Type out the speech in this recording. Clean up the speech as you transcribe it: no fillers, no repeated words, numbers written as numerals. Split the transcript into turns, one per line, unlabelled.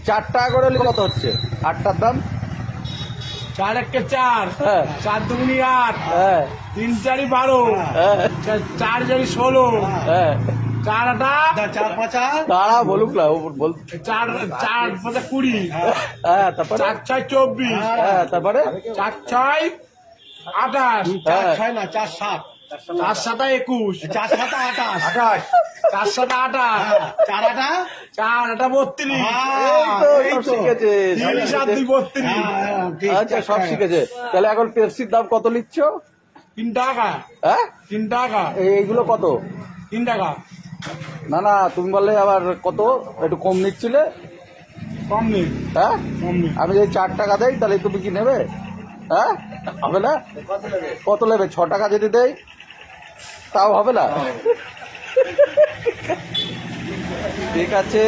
4 টাকা করে হলে কত হচ্ছে 8টার দাম?
4 1 4,
হ্যাঁ
4 2 8,
হ্যাঁ
3 4 12,
হ্যাঁ
4 4 16,
হ্যাঁ
4 8,
4 5
দাঁড়া বলুক না, ও বল।
4 4 5 20,
হ্যাঁ তারপরে
4 6 24,
হ্যাঁ তারপরে
4 6 28,
4 6 না 4 7,
4 7 21,
4 7 28,
4 7 28,
4 8,
4 8 32,
এই তো সব শিখেছে, সব
3 7
শিখেছে।
2 32,
আচ্ছা সব শিখেছে। তাহলে এখন পেপসির দাম কত নিচ্ছ?
3 টাকা,
হ্যাঁ
3 টাকা,
এইগুলো কত?
3 টাকা,
না না তুমি বললে আবার কত একটু কম নিচ্ছিলে।
কম নেই,
হ্যাঁ
কম নেই।
আমি যদি 4 টাকা দেই তাহলে তুমি কি নেবে? হ্যাঁ হবে না? কত নেবে? 6 টাকা যদি দেই তাও হবে না? ঠিক আছে।